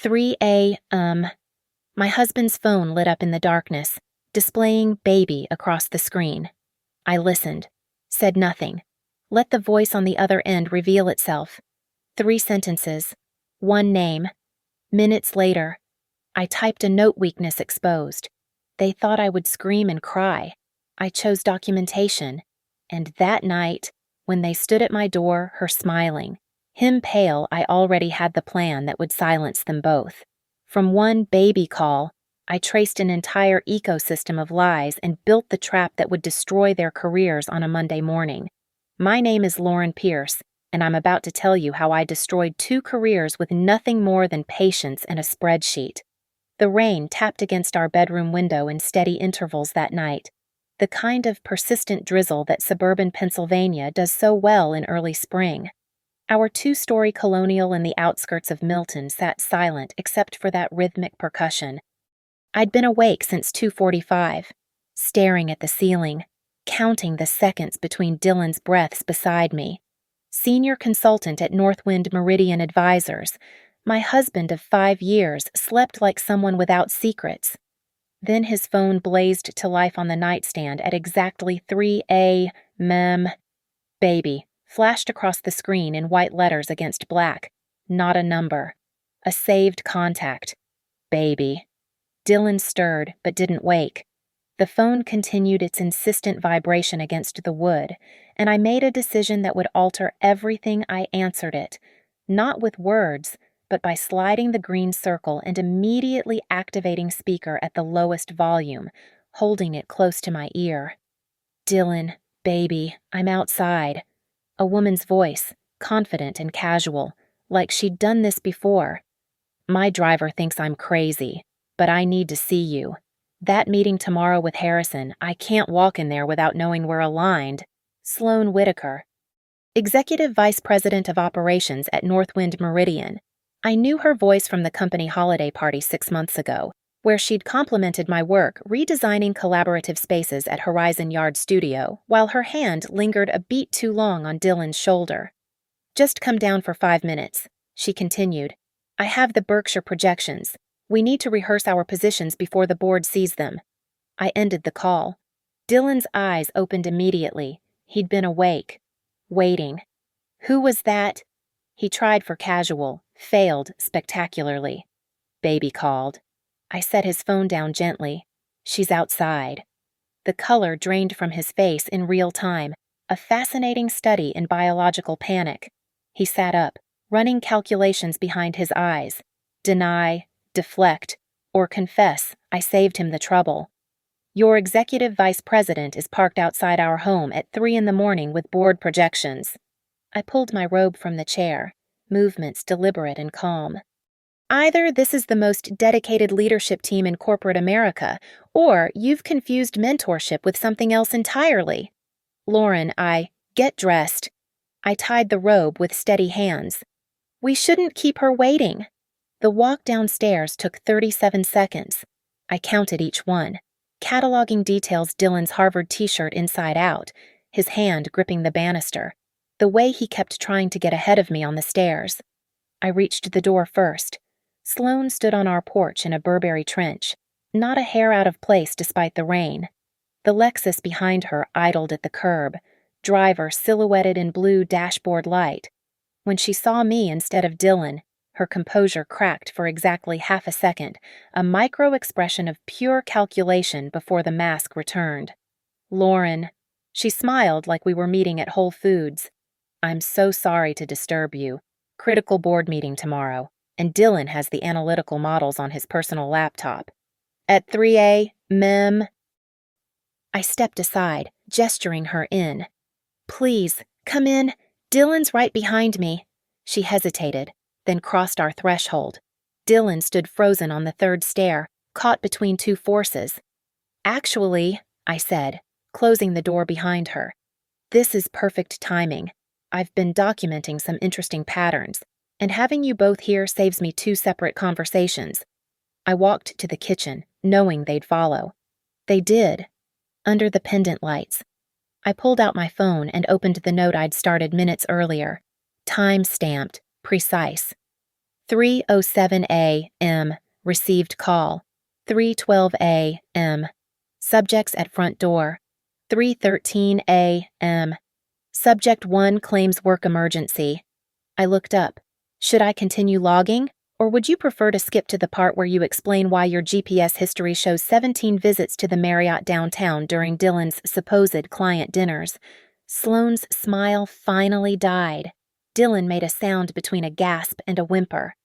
3 a. My husband's phone lit up in the darkness, displaying baby across the screen. I listened, said nothing, let the voice on the other end reveal itself. 3 sentences, 1 name. Minutes later, I typed a note weakness exposed. They thought I would scream and cry. I chose documentation. And that night, when they stood at my door, her smiling, him pale, I already had the plan that would silence them both. From one baby call, I traced an entire ecosystem of lies and built the trap that would destroy their careers on a Monday morning. My name is Lauren Pierce, and I'm about to tell you how I destroyed 2 careers with nothing more than patience and a spreadsheet. The rain tapped against our bedroom window in steady intervals that night, the kind of persistent drizzle that suburban Pennsylvania does so well in early spring. Our 2-story colonial in the outskirts of Milton sat silent except for that rhythmic percussion. I'd been awake since 2:45, staring at the ceiling, counting the seconds between Dylan's breaths beside me. Senior consultant at Northwind Meridian Advisors, my husband of 5 years slept like someone without secrets. Then his phone blazed to life on the nightstand at exactly 3 a.m. Baby flashed across the screen in white letters against black. Not a number. A saved contact. Baby. Dylan stirred but didn't wake. The phone continued its insistent vibration against the wood, and I made a decision that would alter everything I answered it, not with words, but by sliding the green circle and immediately activating speaker at the lowest volume, holding it close to my ear. Dylan, baby, I'm outside. A woman's voice, confident and casual, like she'd done this before. My driver thinks I'm crazy, but I need to see you. That meeting tomorrow with Harrison, I can't walk in there without knowing we're aligned. Sloan Whitaker, Executive Vice President of Operations at Northwind Meridian. I knew her voice from the company holiday party 6 months ago, where she'd complimented my work redesigning collaborative spaces at Horizon Yard Studio, while her hand lingered a beat too long on Dylan's shoulder. Just come down for 5 minutes, she continued. I have the Berkshire projections. We need to rehearse our positions before the board sees them. I ended the call. Dylan's eyes opened immediately. He'd been awake, waiting. Who was that? He tried for casual, failed spectacularly. Baby called. I set his phone down gently. She's outside. The color drained from his face in real time, a fascinating study in biological panic. He sat up, running calculations behind his eyes. Deny, deflect, or confess I saved him the trouble. Your executive vice president is parked outside our home at 3 a.m. with board projections. I pulled my robe from the chair, movements deliberate and calm. Either this is the most dedicated leadership team in corporate America, or you've confused mentorship with something else entirely. Lauren, get dressed. I tied the robe with steady hands. We shouldn't keep her waiting. The walk downstairs took 37 seconds. I counted each one, cataloging details Dylan's Harvard t-shirt inside out, his hand gripping the banister, the way he kept trying to get ahead of me on the stairs. I reached the door first. Sloan stood on our porch in a Burberry trench, not a hair out of place despite the rain. The Lexus behind her idled at the curb, driver silhouetted in blue dashboard light. When she saw me instead of Dylan, her composure cracked for exactly half a second, a micro-expression of pure calculation before the mask returned. Lauren. She smiled like we were meeting at Whole Foods. I'm so sorry to disturb you. Critical board meeting tomorrow, and Dylan has the analytical models on his personal laptop. At 3 a.m. I stepped aside, gesturing her in. Please, come in. Dylan's right behind me. She hesitated, then crossed our threshold. Dylan stood frozen on the 3rd stair, caught between 2 forces. Actually, I said, closing the door behind her, this is perfect timing. I've been documenting some interesting patterns, and having you both here saves me 2 separate conversations. I walked to the kitchen, knowing they'd follow. They did. Under the pendant lights. I pulled out my phone and opened the note I'd started minutes earlier. Time-stamped, precise. 3:07 a.m. Received call. 3:12 a.m. Subjects at front door. 3:13 a.m. Subject 1 claims work emergency. I looked up. Should I continue logging, or would you prefer to skip to the part where you explain why your GPS history shows 17 visits to the Marriott downtown during Dylan's supposed client dinners? Sloane's smile finally died. Dylan made a sound between a gasp and a whimper.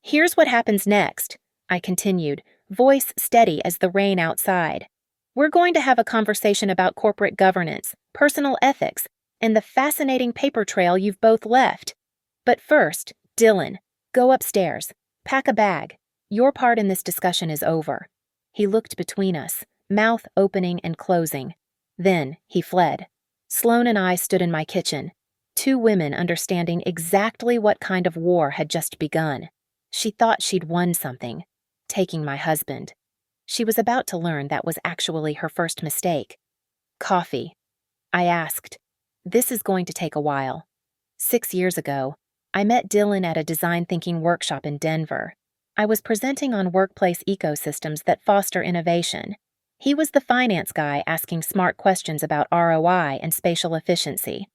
Here's what happens next, I continued, voice steady as the rain outside. We're going to have a conversation about corporate governance, personal ethics, and the fascinating paper trail you've both left. But first, Dylan, go upstairs. Pack a bag. Your part in this discussion is over. He looked between us, mouth opening and closing. Then he fled. Sloane and I stood in my kitchen, two women understanding exactly what kind of war had just begun. She thought she'd won something, taking my husband. She was about to learn that was actually her first mistake. Coffee. I asked. This is going to take a while. 6 years ago, I met Dylan at a design thinking workshop in Denver. I was presenting on workplace ecosystems that foster innovation. He was the finance guy asking smart questions about ROI and spatial efficiency.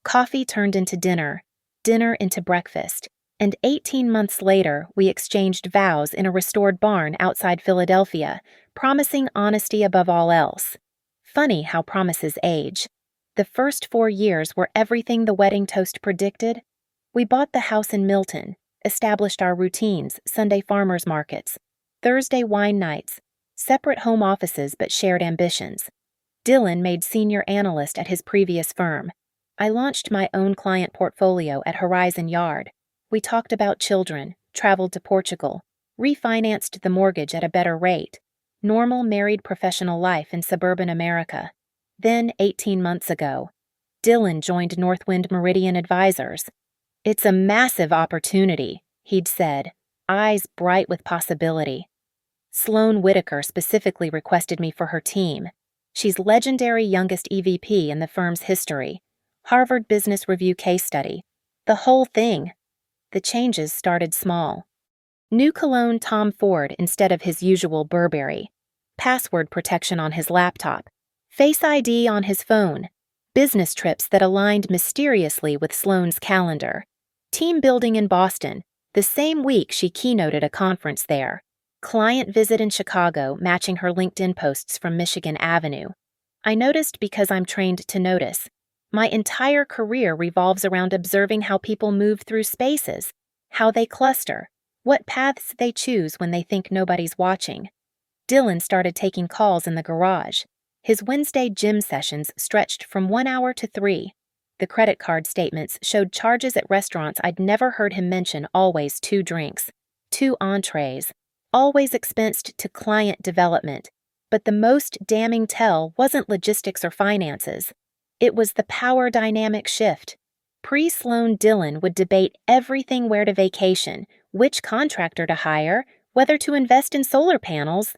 Coffee turned into dinner, dinner into breakfast, and 18 months later, we exchanged vows in a restored barn outside Philadelphia, promising honesty above all else. Funny how promises age. The first 4 years were everything the wedding toast predicted. We bought the house in Milton, established our routines, Sunday farmers markets, Thursday wine nights, separate home offices but shared ambitions. Dylan made senior analyst at his previous firm. I launched my own client portfolio at Horizon Yard. We talked about children, traveled to Portugal, refinanced the mortgage at a better rate, normal married professional life in suburban America. Then, 18 months ago, Dylan joined Northwind Meridian Advisors. It's a massive opportunity, he'd said, eyes bright with possibility. Sloane Whitaker specifically requested me for her team. She's legendary youngest EVP in the firm's history. Harvard Business Review case study. The whole thing. The changes started small. New cologne Tom Ford instead of his usual Burberry. Password protection on his laptop. Face ID on his phone. Business trips that aligned mysteriously with Sloane's calendar. Team building in Boston, the same week she keynoted a conference there. Client visit in Chicago matching her LinkedIn posts from Michigan Avenue. I noticed because I'm trained to notice. My entire career revolves around observing how people move through spaces, how they cluster, what paths they choose when they think nobody's watching. Dylan started taking calls in the garage. His Wednesday gym sessions stretched from 1 hour to 3. The credit card statements showed charges at restaurants I'd never heard him mention, always 2 drinks, 2 entrees, always expensed to client development. But the most damning tell wasn't logistics or finances. It was the power dynamic shift. Pre-Sloane Dylan would debate everything: where to vacation, which contractor to hire, whether to invest in solar panels.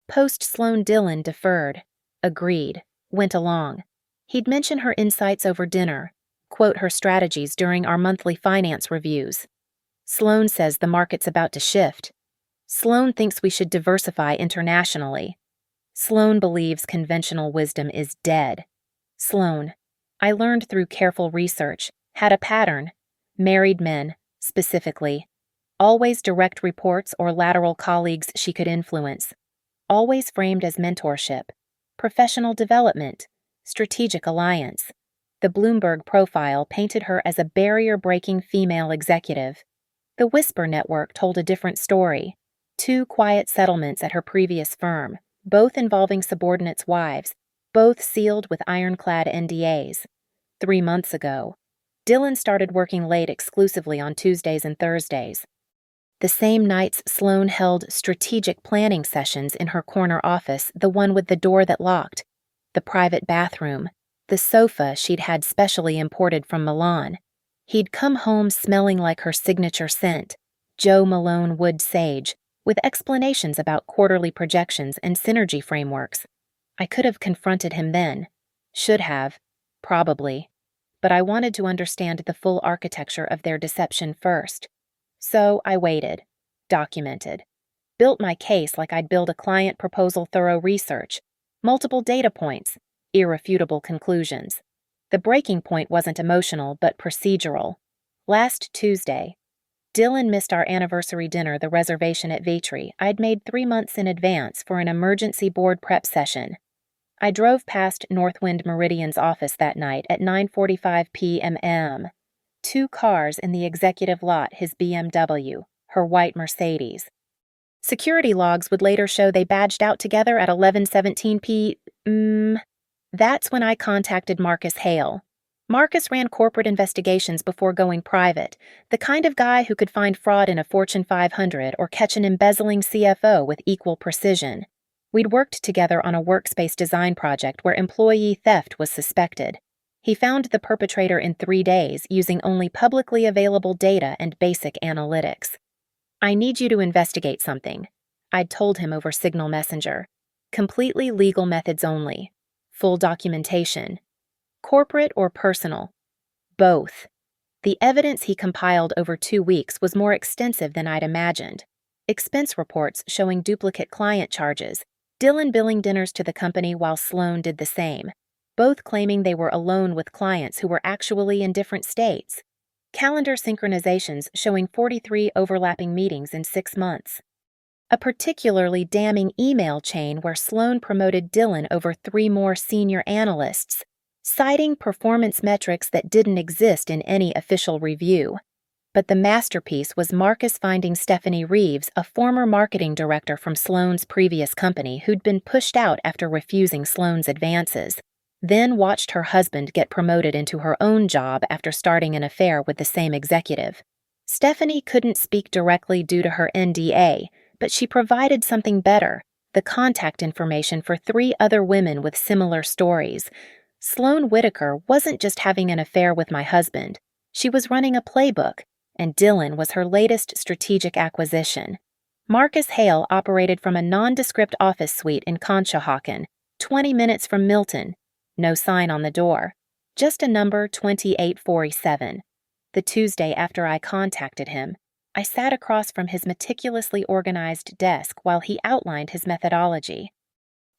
Post-Sloane Dylan deferred, agreed, went along. He'd mention her insights over dinner, quote her strategies during our monthly finance reviews. Sloane says the market's about to shift. Sloane thinks we should diversify internationally. Sloane believes conventional wisdom is dead. Sloane, I learned through careful research, had a pattern. Married men, specifically. Always direct reports or lateral colleagues she could influence. Always framed as mentorship, professional development, strategic alliance. The Bloomberg profile painted her as a barrier-breaking female executive. The Whisper Network told a different story. 2 quiet settlements at her previous firm, both involving subordinates' wives, both sealed with ironclad NDAs. 3 months ago, Dylan started working late exclusively on Tuesdays and Thursdays. The same nights Sloane held strategic planning sessions in her corner office, the one with the door that locked, the private bathroom, the sofa she'd had specially imported from Milan. He'd come home smelling like her signature scent, Joe Malone Wood Sage, with explanations about quarterly projections and synergy frameworks. I could have confronted him then. Should have. Probably. But I wanted to understand the full architecture of their deception first. So I waited, documented, built my case like I'd build a client proposal thorough research, multiple data points, irrefutable conclusions. The breaking point wasn't emotional, but procedural. Last Tuesday, Dylan missed our anniversary dinner, the reservation at Betrayal I'd made 3 months in advance for an emergency board prep session. I drove past Northwind Meridian's office that night at 9:45 p.m. 2 cars in the executive lot, his BMW, her white Mercedes. Security logs would later show they badged out together at 11:17 p.m. That's when I contacted Marcus Hale. Marcus ran corporate investigations before going private, the kind of guy who could find fraud in a Fortune 500 or catch an embezzling CFO with equal precision. We'd worked together on a workspace design project where employee theft was suspected. He found the perpetrator in 3 days using only publicly available data and basic analytics. I need you to investigate something, I'd told him over Signal Messenger. Completely legal methods only. Full documentation. Corporate or personal? Both. The evidence he compiled over 2 weeks was more extensive than I'd imagined. Expense reports showing duplicate client charges, Dylan billing dinners to the company while Sloan did the same, both claiming they were alone with clients who were actually in different states. Calendar synchronizations showing 43 overlapping meetings in 6 months. A particularly damning email chain where Sloan promoted Dylan over 3 more senior analysts, citing performance metrics that didn't exist in any official review. But the masterpiece was Marcus finding Stephanie Reeves, a former marketing director from Sloan's previous company who'd been pushed out after refusing Sloan's advances, then watched her husband get promoted into her own job after starting an affair with the same executive. Stephanie couldn't speak directly due to her NDA, but she provided something better, the contact information for 3 other women with similar stories. Sloan Whitaker wasn't just having an affair with my husband. She was running a playbook, and Dylan was her latest strategic acquisition. Marcus Hale operated from a nondescript office suite in Conshohocken, 20 minutes from Milton. No sign on the door, just a number 2847. The Tuesday after I contacted him, I sat across from his meticulously organized desk while he outlined his methodology.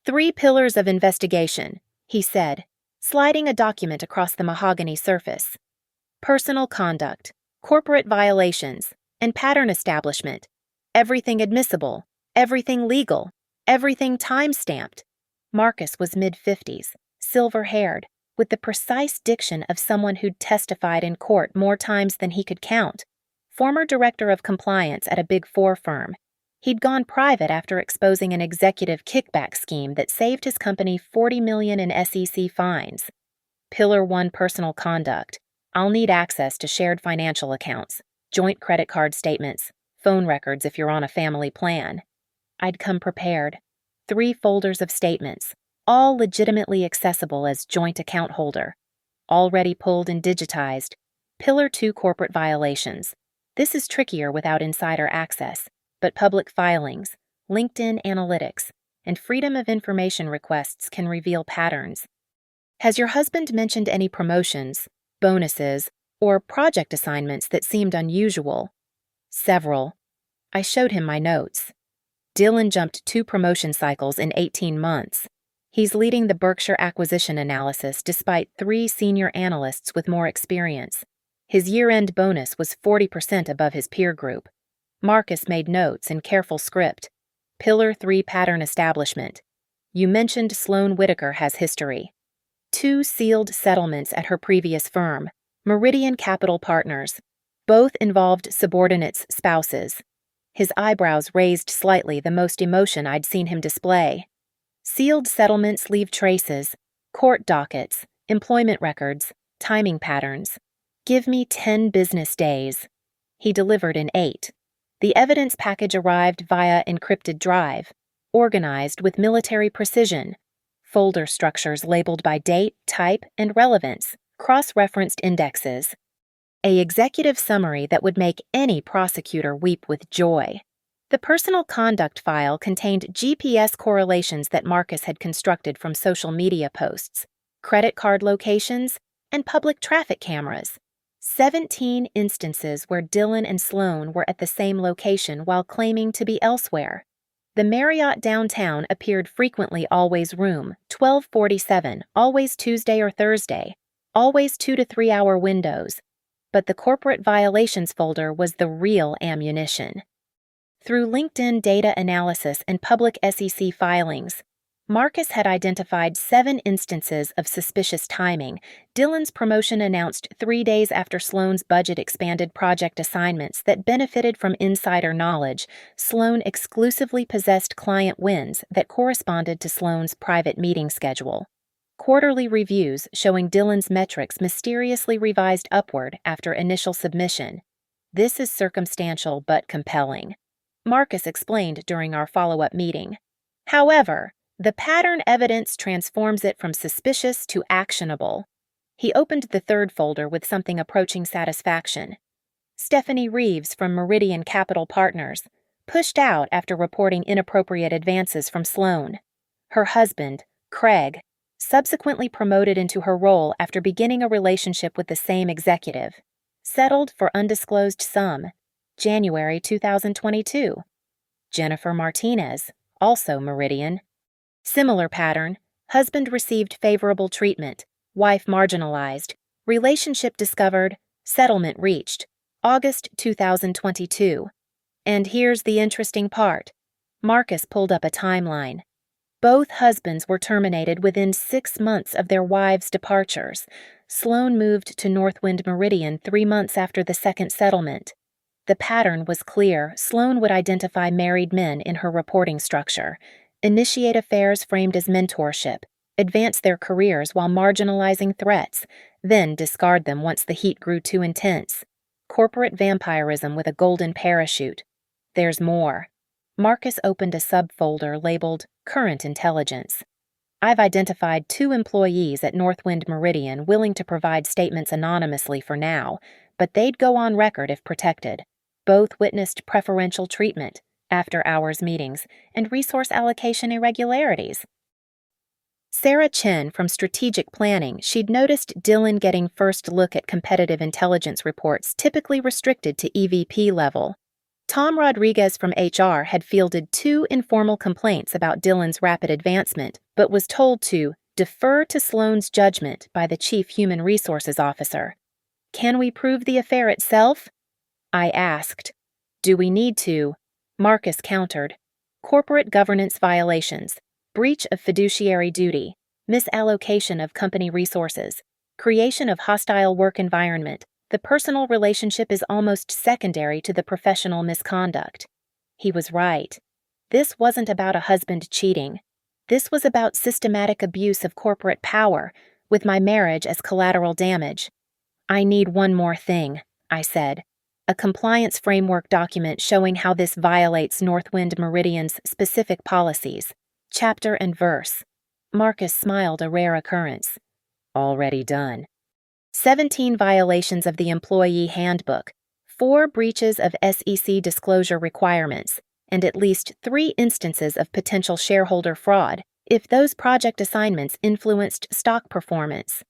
3 pillars of investigation, he said, sliding a document across the mahogany surface. Personal conduct, corporate violations, and pattern establishment. Everything admissible, everything legal, everything time-stamped. Marcus was mid-50s, silver-haired, with the precise diction of someone who'd testified in court more times than he could count. Former director of compliance at a Big 4 firm. He'd gone private after exposing an executive kickback scheme that saved his company $40 million in SEC fines. Pillar 1, personal conduct. I'll need access to shared financial accounts, joint credit card statements, phone records if you're on a family plan. I'd come prepared. 3 folders of statements, all legitimately accessible as joint account holder. Already pulled and digitized. Pillar 2, corporate violations. This is trickier without insider access, but public filings, LinkedIn analytics, and freedom of information requests can reveal patterns. Has your husband mentioned any promotions, bonuses, or project assignments that seemed unusual? Several. I showed him my notes. Dylan jumped 2 promotion cycles in 18 months. He's leading the Berkshire acquisition analysis despite 3 senior analysts with more experience. His year-end bonus was 40% above his peer group. Marcus made notes in careful script. Pillar 3, pattern establishment. You mentioned Sloan Whitaker has history. 2 sealed settlements at her previous firm, Meridian Capital Partners. Both involved subordinates' spouses. His eyebrows raised slightly, the most emotion I'd seen him display. Sealed settlements leave traces, court dockets, employment records, timing patterns. Give me 10 business days. He delivered in 8. The evidence package arrived via encrypted drive, organized with military precision. Folder structures labeled by date, type, and relevance, cross-referenced indexes. An executive summary that would make any prosecutor weep with joy. The personal conduct file contained GPS correlations that Marcus had constructed from social media posts, credit card locations, and public traffic cameras. 17 instances where Dylan and Sloan were at the same location while claiming to be elsewhere. The Marriott downtown appeared frequently always room, 1247, always Tuesday or Thursday, always 2 to 3 hour windows. But the corporate violations folder was the real ammunition. Through LinkedIn data analysis and public SEC filings, Marcus had identified 7 instances of suspicious timing. Dylan's promotion announced 3 days after Sloan's budget expanded project assignments that benefited from insider knowledge. Sloan exclusively possessed client wins that corresponded to Sloan's private meeting schedule. Quarterly reviews showing Dylan's metrics mysteriously revised upward after initial submission. This is circumstantial but compelling, Marcus explained during our follow-up meeting. However, the pattern evidence transforms it from suspicious to actionable. He opened the third folder with something approaching satisfaction. Stephanie Reeves from Meridian Capital Partners, pushed out after reporting inappropriate advances from Sloan. Her husband, Craig, subsequently promoted into her role after beginning a relationship with the same executive. Settled for undisclosed sum, January 2022. Jennifer Martinez, also Meridian. Similar pattern, husband received favorable treatment, wife marginalized, relationship discovered, settlement reached, August 2022. And here's the interesting part. Marcus pulled up a timeline. Both husbands were terminated within 6 months of their wives' departures. Sloan moved to Northwind Meridian 3 months after the second settlement. The pattern was clear. Sloan would identify married men in her reporting structure, initiate affairs framed as mentorship, advance their careers while marginalizing threats, then discard them once the heat grew too intense. Corporate vampirism with a golden parachute. There's more. Marcus opened a subfolder labeled Current Intelligence. I've identified 2 employees at Northwind Meridian willing to provide statements anonymously for now, but they'd go on record if protected. Both witnessed preferential treatment, after-hours meetings, and resource allocation irregularities. Sarah Chen from Strategic Planning, she'd noticed Dylan getting first look at competitive intelligence reports typically restricted to EVP level. Tom Rodriguez from HR had fielded 2 informal complaints about Dylan's rapid advancement, but was told to defer to Sloan's judgment by the Chief Human Resources Officer. Can we prove the affair itself? I asked. Do we need to? Marcus countered. Corporate governance violations, breach of fiduciary duty, misallocation of company resources, creation of hostile work environment. The personal relationship is almost secondary to the professional misconduct. He was right. This wasn't about a husband cheating. This was about systematic abuse of corporate power, with my marriage as collateral damage. I need one more thing, I said. A compliance framework document showing how this violates Northwind Meridian's specific policies. Chapter and verse. Marcus smiled, a rare occurrence. Already done. 17 violations of the employee handbook, 4 breaches of SEC disclosure requirements, and at least 3 instances of potential shareholder fraud if those project assignments influenced stock performance.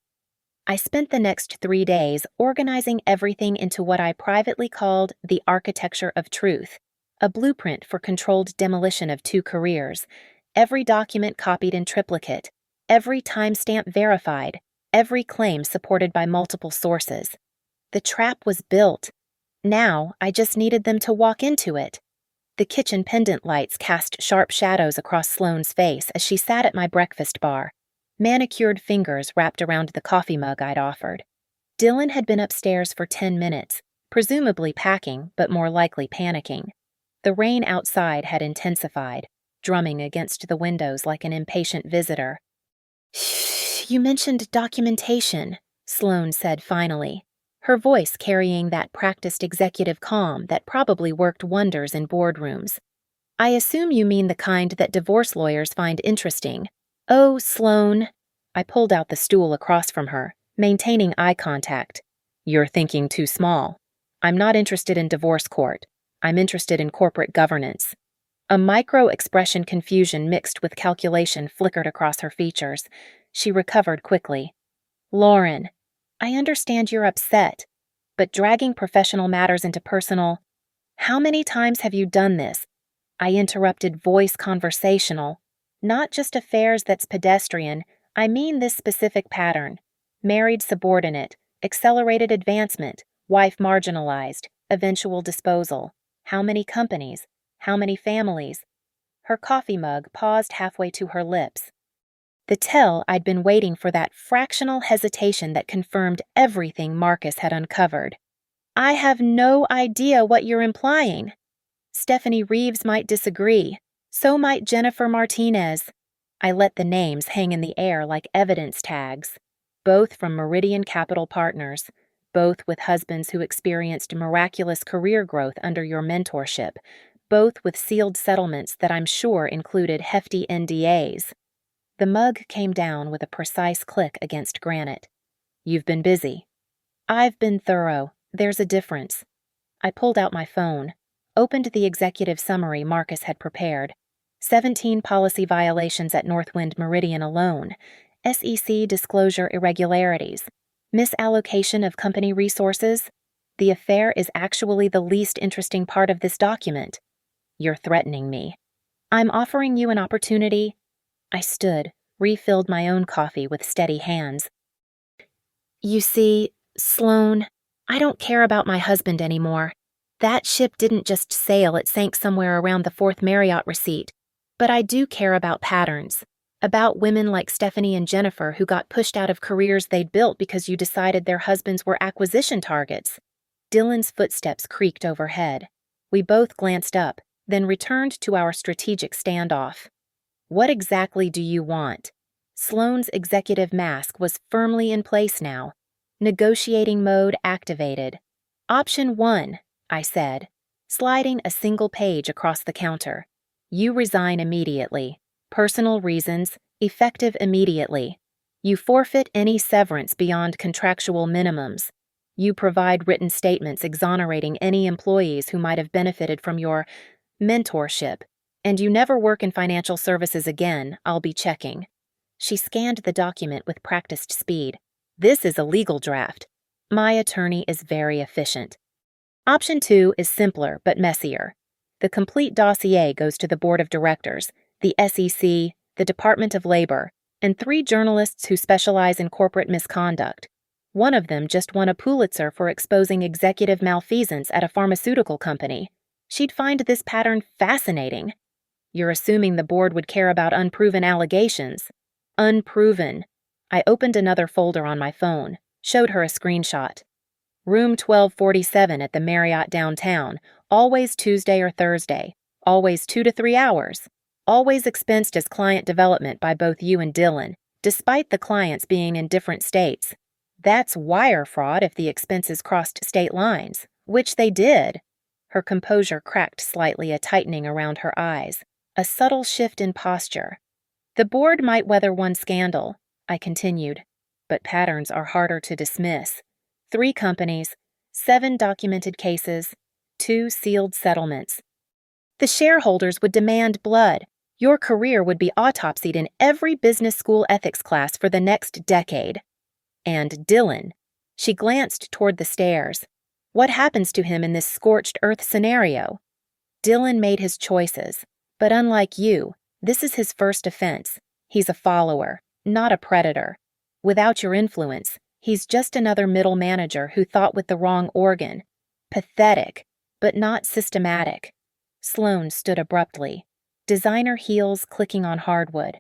I spent the next 3 days organizing everything into what I privately called the architecture of truth, a blueprint for controlled demolition of 2 careers, every document copied in triplicate, every timestamp verified, every claim supported by multiple sources. The trap was built. Now I just needed them to walk into it. The kitchen pendant lights cast sharp shadows across Sloane's face as she sat at my breakfast bar, manicured fingers wrapped around the coffee mug I'd offered. Dylan had been upstairs for 10 minutes, presumably packing, but more likely panicking. The rain outside had intensified, drumming against the windows like an impatient visitor. You mentioned documentation, Sloane said finally, her voice carrying that practiced executive calm that probably worked wonders in boardrooms. I assume you mean the kind that divorce lawyers find interesting. Oh, Sloane. I pulled out the stool across from her, maintaining eye contact. You're thinking too small. I'm not interested in divorce court. I'm interested in corporate governance. A micro-expression confusion mixed with calculation flickered across her features. She recovered quickly. Lauren, I understand you're upset. But dragging professional matters into personal— How many times have you done this? I interrupted, voice conversational. Not just affairs that's pedestrian, I mean this specific pattern. Married subordinate, accelerated advancement, wife marginalized, eventual disposal. How many companies? How many families? Her coffee mug paused halfway to her lips. The tell I'd been waiting for, that fractional hesitation that confirmed everything Marcus had uncovered. I have no idea what you're implying. Stephanie Reeves might disagree. So might Jennifer Martinez. I let the names hang in the air like evidence tags. Both from Meridian Capital Partners. Both with husbands who experienced miraculous career growth under your mentorship. Both with sealed settlements that I'm sure included hefty NDAs. The mug came down with a precise click against granite. You've been busy. I've been thorough. There's a difference. I pulled out my phone, opened the executive summary Marcus had prepared. 17 policy violations at Northwind Meridian alone. SEC disclosure irregularities. Misallocation of company resources. The affair is actually the least interesting part of this document. You're threatening me. I'm offering you an opportunity. I stood, refilled my own coffee with steady hands. You see, Sloane, I don't care about my husband anymore. That ship didn't just sail, it sank somewhere around the 4th Marriott receipt. But I do care about patterns. About women like Stephanie and Jennifer who got pushed out of careers they'd built because you decided their husbands were acquisition targets. Dylan's footsteps creaked overhead. We both glanced up, then returned to our strategic standoff. What exactly do you want? Sloane's executive mask was firmly in place now. Negotiating mode activated. Option 1, I said, sliding a single page across the counter. You resign immediately. Personal reasons, effective immediately. You forfeit any severance beyond contractual minimums. You provide written statements exonerating any employees who might have benefited from your mentorship. And you never work in financial services again, I'll be checking. She scanned the document with practiced speed. This is a legal draft. My attorney is very efficient. Option 2 is simpler but messier. The complete dossier goes to the board of directors, the SEC, the Department of Labor, and 3 journalists who specialize in corporate misconduct. One of them just won a Pulitzer for exposing executive malfeasance at a pharmaceutical company. She'd find this pattern fascinating. You're assuming the board would care about unproven allegations. Unproven. I opened another folder on my phone, showed her a screenshot. Room 1247 at the Marriott downtown, always Tuesday or Thursday, always 2 to 3 hours, always expensed as client development by both you and Dylan, despite the clients being in different states. That's wire fraud if the expenses crossed state lines, which they did. Her composure cracked slightly, a tightening around her eyes. A subtle shift in posture. The board might weather one scandal, I continued, but patterns are harder to dismiss. 3 companies, 7 documented cases, 2 sealed settlements. The shareholders would demand blood. Your career would be autopsied in every business school ethics class for the next decade. And Dylan. She glanced toward the stairs. What happens to him in this scorched earth scenario? Dylan made his choices. But unlike you, this is his first offense. He's a follower, not a predator. Without your influence, he's just another middle manager who thought with the wrong organ. Pathetic, but not systematic. Sloane stood abruptly, designer heels clicking on hardwood.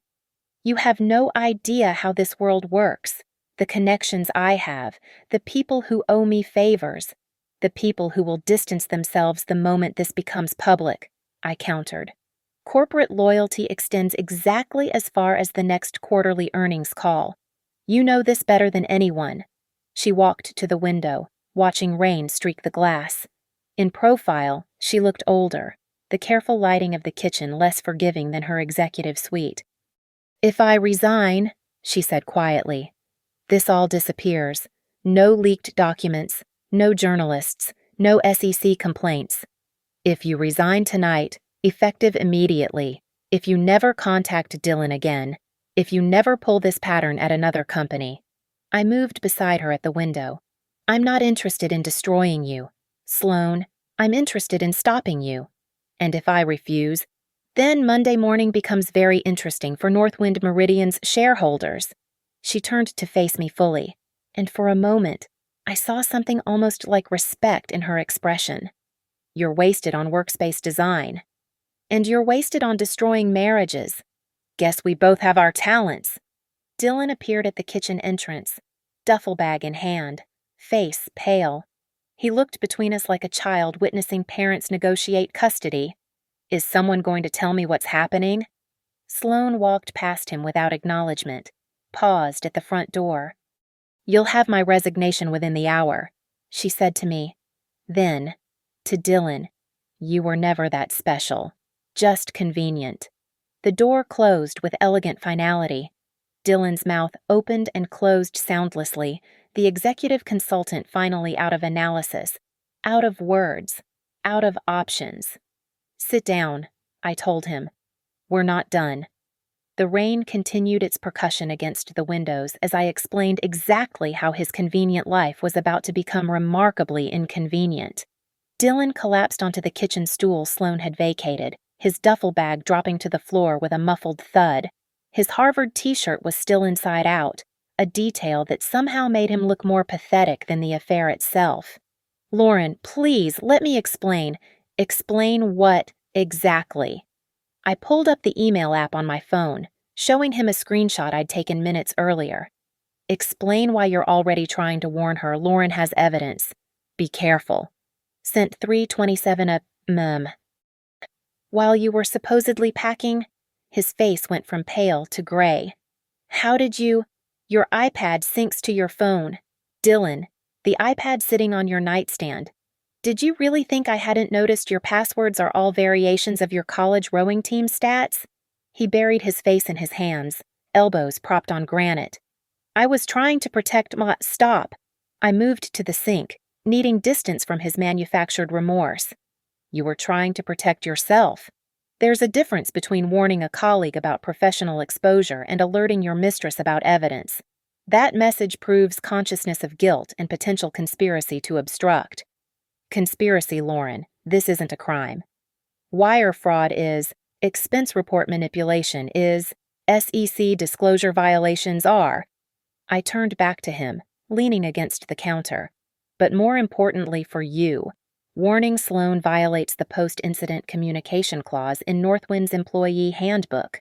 You have no idea how this world works. The connections I have, the people who owe me favors, the people who will distance themselves the moment this becomes public, I countered. Corporate loyalty extends exactly as far as the next quarterly earnings call. You know this better than anyone. She walked to the window, watching rain streak the glass. In profile, she looked older, the careful lighting of the kitchen less forgiving than her executive suite. If I resign, she said quietly, this all disappears. No leaked documents, no journalists, no SEC complaints. If you resign tonight, effective immediately, if you never contact Dylan again, if you never pull this pattern at another company. I moved beside her at the window. I'm not interested in destroying you. Sloan, I'm interested in stopping you. And if I refuse, then Monday morning becomes very interesting for Northwind Meridian's shareholders. She turned to face me fully, and for a moment, I saw something almost like respect in her expression. You're wasted on workspace design. And you're wasted on destroying marriages. Guess we both have our talents. Dylan appeared at the kitchen entrance, duffel bag in hand, face pale. He looked between us like a child witnessing parents negotiate custody. Is someone going to tell me what's happening? Sloan walked past him without acknowledgement, paused at the front door. You'll have my resignation within the hour, she said to me. Then, to Dylan, you were never that special, just convenient. The door closed with elegant finality. Dylan's mouth opened and closed soundlessly, the executive consultant finally out of analysis, out of words, out of options. Sit down, I told him. We're not done. The rain continued its percussion against the windows as I explained exactly how his convenient life was about to become remarkably inconvenient. Dylan collapsed onto the kitchen stool Sloan had vacated, his duffel bag dropping to the floor with a muffled thud. His Harvard t-shirt was still inside out, a detail that somehow made him look more pathetic than the affair itself. Lauren, please, let me explain. Explain what exactly? I pulled up the email app on my phone, showing him a screenshot I'd taken minutes earlier. Explain why you're already trying to warn her Lauren has evidence. Be careful. Sent 3:27 While you were supposedly packing, his face went from pale to gray. How did you? Your iPad syncs to your phone. Dylan, the iPad sitting on your nightstand. Did you really think I hadn't noticed your passwords are all variations of your college rowing team stats? He buried his face in his hands, elbows propped on granite. I was trying to protect my— Stop. I moved to the sink, needing distance from his manufactured remorse. You were trying to protect yourself. There's a difference between warning a colleague about professional exposure and alerting your mistress about evidence. That message proves consciousness of guilt and potential conspiracy to obstruct. Conspiracy, Lauren. This isn't a crime. Wire fraud is. Expense report manipulation is. SEC disclosure violations are. I turned back to him, leaning against the counter. But more importantly for you, warning Sloan violates the post-incident communication clause in Northwind's employee handbook.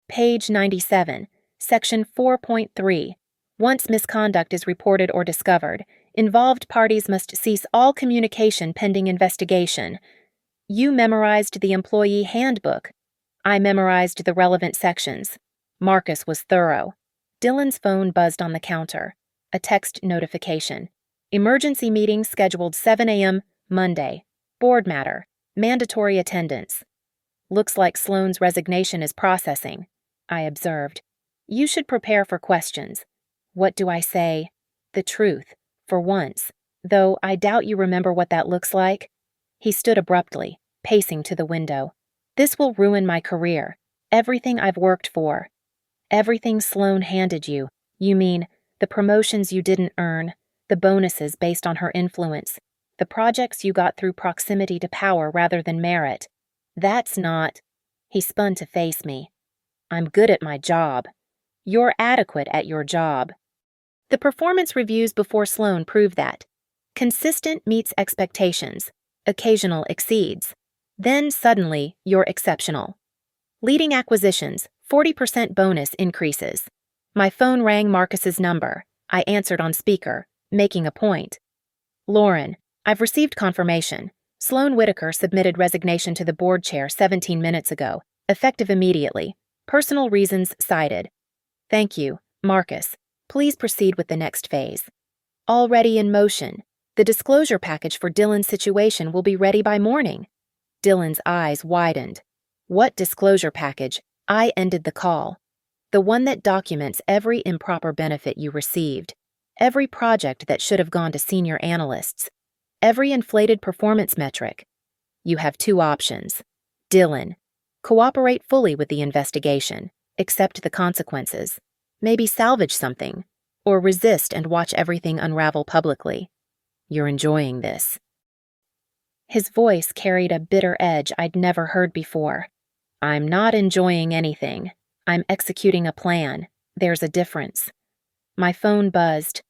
Page 97, section 4.3. Once misconduct is reported or discovered, involved parties must cease all communication pending investigation. You memorized the employee handbook. I memorized the relevant sections. Marcus was thorough. Dylan's phone buzzed on the counter. A text notification. Emergency meeting scheduled 7 a.m. Monday. Board matter. Mandatory attendance. Looks like Sloan's resignation is processing, I observed. You should prepare for questions. What do I say? The truth, for once, though I doubt you remember what that looks like. He stood abruptly, pacing to the window. This will ruin my career, everything I've worked for. Everything Sloan handed you. You mean the promotions you didn't earn, the bonuses based on her influence, the projects you got through proximity to power rather than merit. That's not. He spun to face me. I'm good at my job. You're adequate at your job. The performance reviews before Sloan prove that. Consistent meets expectations. Occasional exceeds. Then suddenly, you're exceptional. Leading acquisitions, 40% bonus increases. My phone rang Marcus's number. I answered on speaker, making a point. Lauren, I've received confirmation. Sloan Whitaker submitted resignation to the board chair 17 minutes ago, effective immediately. Personal reasons cited. Thank you, Marcus. Please proceed with the next phase. Already in motion. The disclosure package for Dylan's situation will be ready by morning. Dylan's eyes widened. What disclosure package? I ended the call. The one that documents every improper benefit you received, every project that should have gone to senior analysts, every inflated performance metric. You have two options. Dylan, cooperate fully with the investigation, accept the consequences, maybe salvage something, or resist and watch everything unravel publicly? You're enjoying this. His voice carried a bitter edge I'd never heard before. I'm not enjoying anything. I'm executing a plan. There's a difference. My phone buzzed.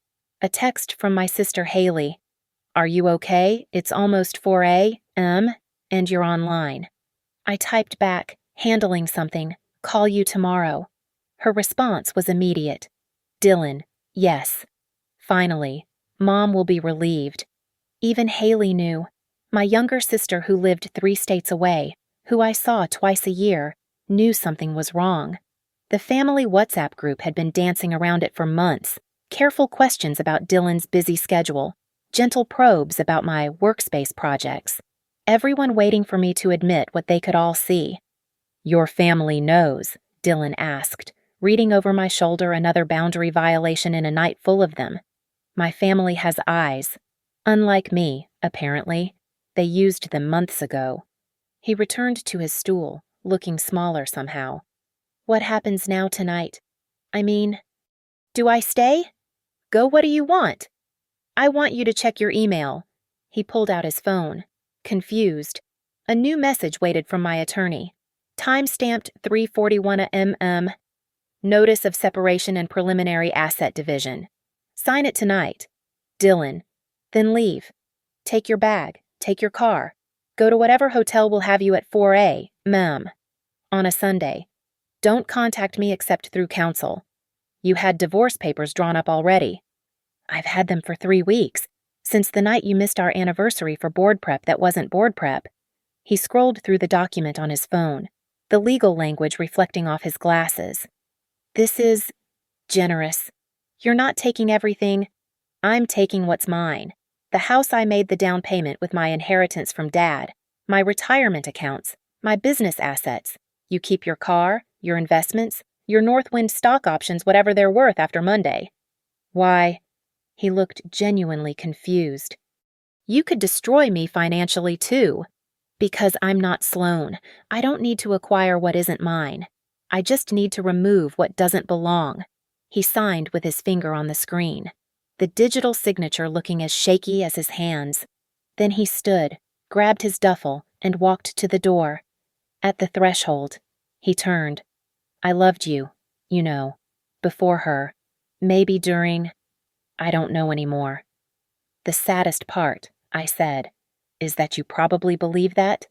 A text from my sister Haley. Are you okay? It's almost 4 a.m. and you're online. I typed back, handling something. Call you tomorrow. Her response was immediate. Dylan, yes. Finally, Mom will be relieved. Even Haley knew. My younger sister who lived 3 states away, who I saw twice a year, knew something was wrong. The family WhatsApp group had been dancing around it for months. Careful questions about Dylan's busy schedule, gentle probes about my workspace projects. Everyone waiting for me to admit what they could all see. Your family knows, Dylan asked, reading over my shoulder another boundary violation in a night full of them. My family has eyes. Unlike me, apparently. They used them months ago. He returned to his stool, looking smaller somehow. What happens now tonight? I mean, do I stay? Go, what do you want? I want you to check your email. He pulled out his phone. Confused. A new message waited from my attorney. Time-stamped 3:41 a.m. Notice of separation and preliminary asset division. Sign it tonight. Dylan. Then leave. Take your bag. Take your car. Go to whatever hotel will have you at 4 a.m. on a Sunday. Don't contact me except through counsel. You had divorce papers drawn up already. I've had them for 3 weeks, since the night you missed our anniversary for board prep that wasn't board prep. He scrolled through the document on his phone, the legal language reflecting off his glasses. This is generous. You're not taking everything. I'm taking what's mine. The house I made the down payment with my inheritance from Dad, my retirement accounts, my business assets. You keep your car, your investments, your Northwind stock options, whatever they're worth after Monday. Why? He looked genuinely confused. You could destroy me financially too. Because I'm not Sloan. I don't need to acquire what isn't mine. I just need to remove what doesn't belong. He signed with his finger on the screen, the digital signature looking as shaky as his hands. Then he stood, grabbed his duffel, and walked to the door. At the threshold, he turned. I loved you, you know, before her. Maybe during. I don't know anymore. The saddest part, I said, is that you probably believe that?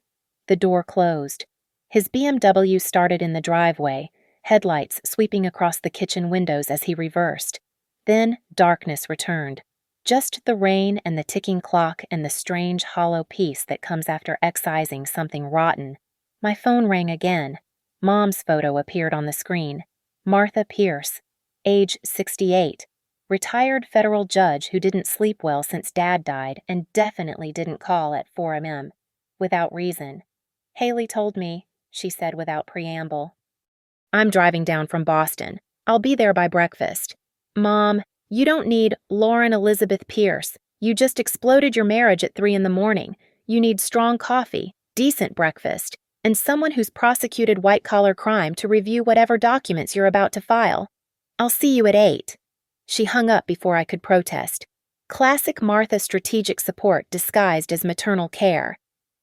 The door closed. His BMW started in the driveway, headlights sweeping across the kitchen windows as he reversed. Then darkness returned. Just the rain and the ticking clock and the strange hollow peace that comes after excising something rotten. My phone rang again. Mom's photo appeared on the screen. Martha Pierce, age 68. Retired federal judge who didn't sleep well since Dad died and definitely didn't call at 4 a.m. without reason. Haley told me, she said without preamble. I'm driving down from Boston. I'll be there by breakfast. Mom, you don't need Lauren Elizabeth Pierce. You just exploded your marriage at 3 in the morning. You need strong coffee, decent breakfast, and someone who's prosecuted white-collar crime to review whatever documents you're about to file. I'll see you at 8. She hung up before I could protest. Classic Martha strategic support disguised as maternal care.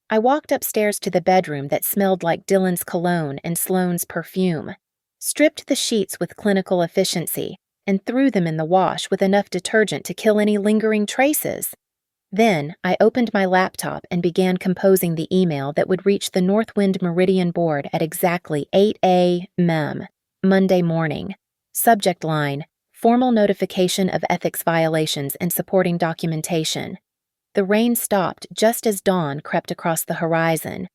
I walked upstairs to the bedroom that smelled like Dylan's cologne and Sloane's perfume, stripped the sheets with clinical efficiency, and threw them in the wash with enough detergent to kill any lingering traces. Then I opened my laptop and began composing the email that would reach the Northwind Meridian board at exactly 8 a.m. Monday morning. Subject line, formal notification of ethics violations and supporting documentation. The rain stopped just as dawn crept across the horizon.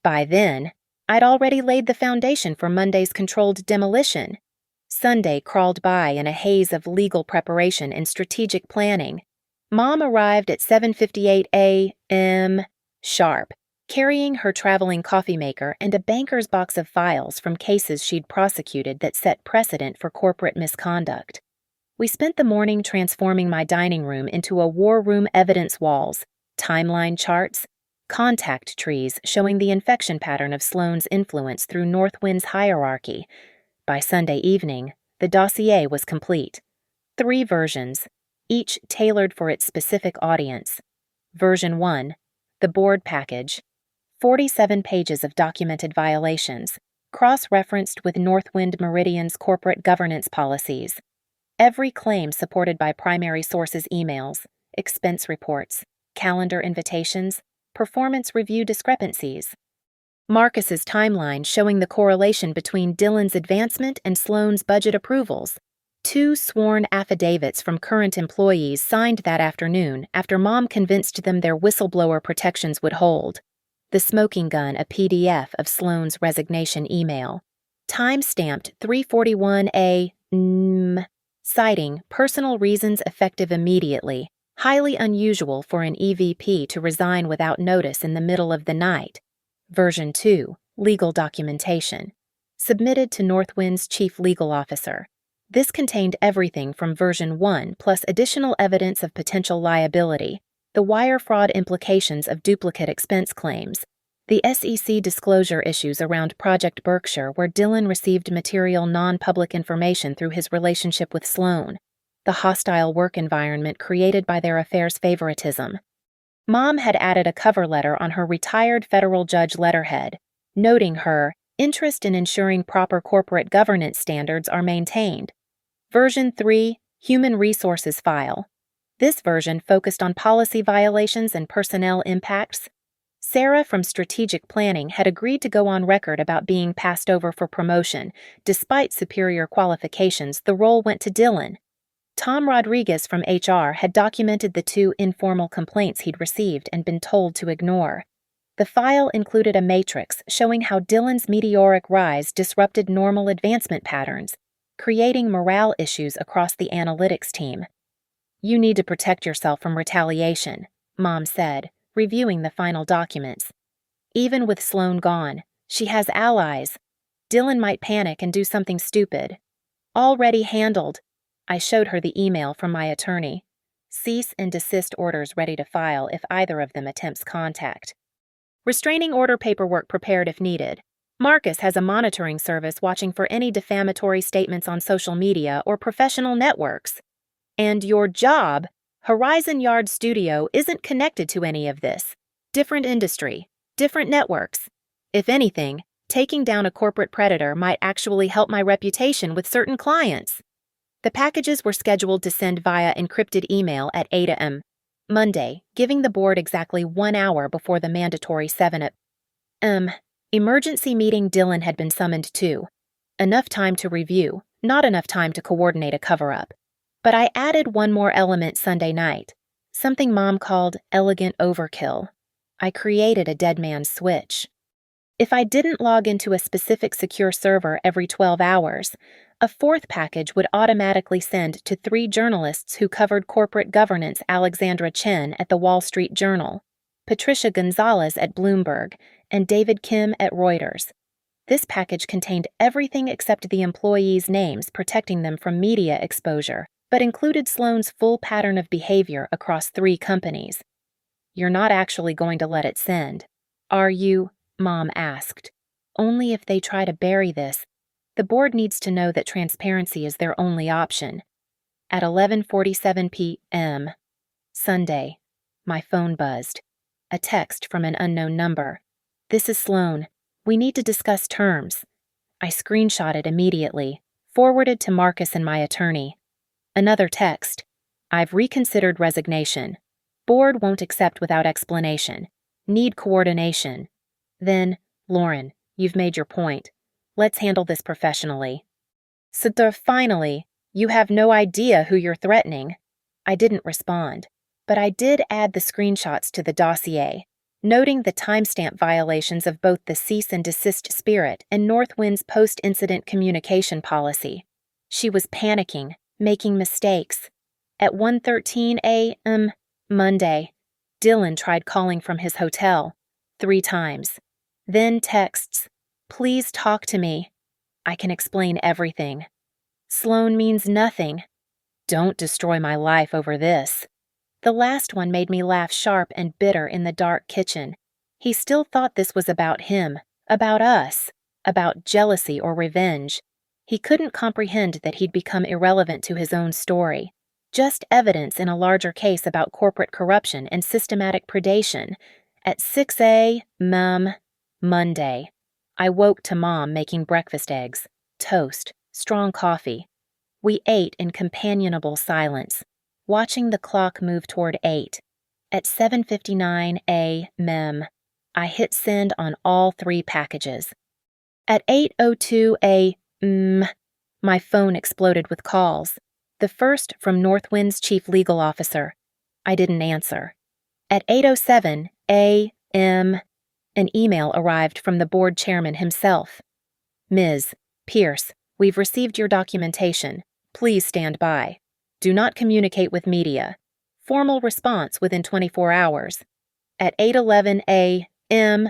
By then, I'd already laid the foundation for Monday's controlled demolition. Sunday crawled by in a haze of legal preparation and strategic planning. Mom arrived at 7:58 a.m. sharp, carrying her traveling coffee maker and a banker's box of files from cases she'd prosecuted that set precedent for corporate misconduct. We spent the morning transforming my dining room into a war room evidence walls, timeline charts, contact trees showing the infection pattern of Sloane's influence through Northwind's hierarchy. By Sunday evening, the dossier was complete. 3 versions, each tailored for its specific audience. Version 1, the board package, 47 pages of documented violations, cross-referenced with Northwind Meridian's corporate governance policies. Every claim supported by primary sources' emails, expense reports, calendar invitations, performance review discrepancies. Marcus's timeline showing the correlation between Dylan's advancement and Sloane's budget approvals. 2 sworn affidavits from current employees signed that afternoon after Mom convinced them their whistleblower protections would hold. The smoking gun, a PDF of Sloane's resignation email. Time-stamped 3:41 a.m., citing personal reasons effective immediately, highly unusual for an EVP to resign without notice in the middle of the night. Version 2, legal documentation, submitted to Northwind's chief legal officer. This contained everything from version 1 plus additional evidence of potential liability, the wire fraud implications of duplicate expense claims, the SEC disclosure issues around Project Berkshire where Dylan received material non-public information through his relationship with Sloane, the hostile work environment created by their affair's favoritism. Mom had added a cover letter on her retired federal judge letterhead, noting her interest in ensuring proper corporate governance standards are maintained. Version 3, Human Resources File. This version focused on policy violations and personnel impacts. Sarah from Strategic Planning had agreed to go on record about being passed over for promotion. Despite superior qualifications, the role went to Dylan. Tom Rodriguez from HR had documented the 2 informal complaints he'd received and been told to ignore. The file included a matrix showing how Dylan's meteoric rise disrupted normal advancement patterns, creating morale issues across the analytics team. "You need to protect yourself from retaliation," Mom said, reviewing the final documents. "Even with Sloane gone, she has allies. Dylan might panic and do something stupid." "Already handled." I showed her the email from my attorney. "Cease and desist orders ready to file if either of them attempts contact. Restraining order paperwork prepared if needed. Marcus has a monitoring service watching for any defamatory statements on social media or professional networks. And your job, Horizon Yard Studio, isn't connected to any of this. Different industry, different networks. If anything, taking down a corporate predator might actually help my reputation with certain clients." The packages were scheduled to send via encrypted email at 8 a.m. Monday, giving the board exactly 1 hour before the mandatory 7 a.m. emergency meeting Dylan had been summoned to. Enough time to review, not enough time to coordinate a cover-up. But I added one more element Sunday night, something Mom called elegant overkill. I created a dead man's switch. If I didn't log into a specific secure server every 12 hours, a 4th package would automatically send to 3 journalists who covered corporate governance: Alexandra Chen at the Wall Street Journal, Patricia Gonzalez at Bloomberg, and David Kim at Reuters. This package contained everything except the employees' names, protecting them from media exposure, but included Sloane's full pattern of behavior across 3 companies. "You're not actually going to let it send, are you?" Mom asked. "Only if they try to bury this. The board needs to know that transparency is their only option." At 11:47 p.m. Sunday, my phone buzzed. A text from an unknown number. "This is Sloane. We need to discuss terms." I screenshotted immediately, forwarded to Marcus and my attorney. Another text. "I've reconsidered resignation. Board won't accept without explanation. Need coordination." Then, "Lauren, you've made your point. Let's handle this professionally." "So finally, you have no idea who you're threatening." I didn't respond, but I did add the screenshots to the dossier, noting the timestamp violations of both the cease and desist spirit and Northwind's post-incident communication policy. She was panicking, making mistakes. At 1:13 a.m. Monday, Dylan tried calling from his hotel 3 times. Then texts, "Please talk to me. I can explain everything. Sloane means nothing. Don't destroy my life over this." The last one made me laugh sharp and bitter in the dark kitchen. He still thought this was about him, about us, about jealousy or revenge. He couldn't comprehend that he'd become irrelevant to his own story. Just evidence in a larger case about corporate corruption and systematic predation. At 6 a.m. Monday, I woke to Mom making breakfast eggs, toast, strong coffee. We ate in companionable silence, watching the clock move toward 8. At 7:59 a.m., I hit send on all 3 packages. At 8:02 a.m., my phone exploded with calls. The first from Northwind's chief legal officer. I didn't answer. At 8:07 a.m., an email arrived from the board chairman himself. Ms. Pierce, we've received your documentation. Please stand by. Do not communicate with media. Formal response within 24 hours. At 8:11 a.m.,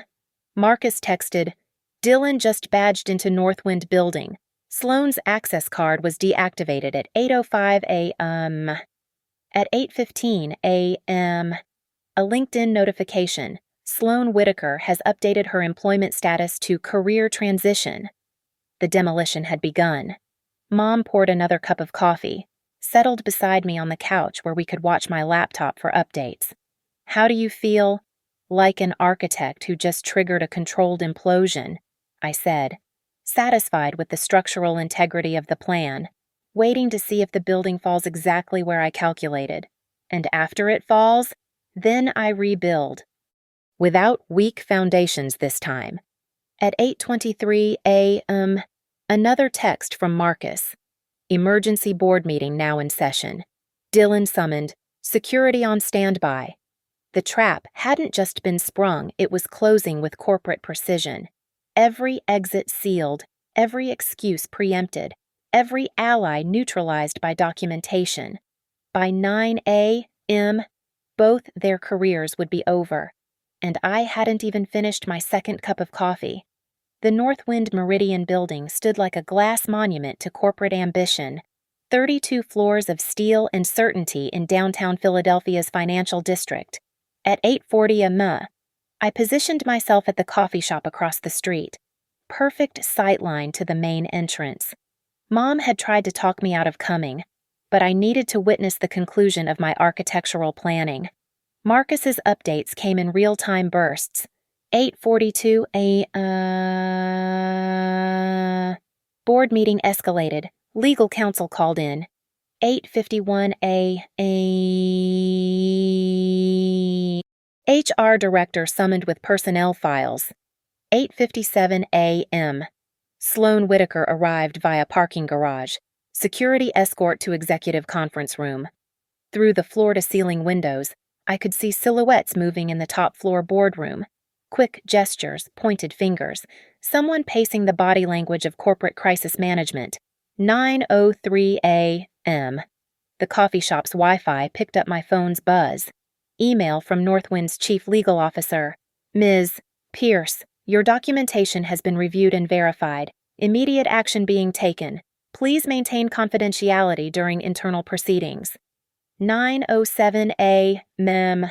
Marcus texted, Dylan just badged into Northwind building. Sloane's access card was deactivated at 8:05 a.m. At 8:15 a.m., a LinkedIn notification. Sloane Whitaker has updated her employment status to career transition. The demolition had begun. Mom poured another cup of coffee, settled beside me on the couch where we could watch my laptop for updates. How do you feel? Like an architect who just triggered a controlled implosion, I said, satisfied with the structural integrity of the plan, waiting to see if the building falls exactly where I calculated. And after it falls, then I rebuild. Without weak foundations this time. At 8:23 a.m., another text from Marcus. Emergency board meeting now in session. Dylan summoned. Security on standby. The trap hadn't just been sprung, it was closing with corporate precision. Every exit sealed, every excuse preempted, every ally neutralized by documentation. By 9 a.m., both their careers would be over. And I hadn't even finished my second cup of coffee. The Northwind Meridian building stood like a glass monument to corporate ambition, 32 floors of steel and certainty in downtown Philadelphia's financial district. At 8:40 a.m., I positioned myself at the coffee shop across the street. Perfect sightline to the main entrance. Mom had tried to talk me out of coming, but I needed to witness the conclusion of my architectural planning. Marcus's updates came in real-time bursts. 8:42 a.m. Board meeting escalated. Legal counsel called in. 8:51 a.m. HR director summoned with personnel files. 8:57 a.m. Sloane Whitaker arrived via parking garage. Security escort to executive conference room. Through the floor-to-ceiling windows, I could see silhouettes moving in the top-floor boardroom. Quick gestures, pointed fingers. Someone pacing the body language of corporate crisis management. 9:03 a.m. The coffee shop's Wi-Fi picked up my phone's buzz. Email from Northwind's chief legal officer. Ms. Pierce, your documentation has been reviewed and verified. Immediate action being taken. Please maintain confidentiality during internal proceedings. 9:07 a.m.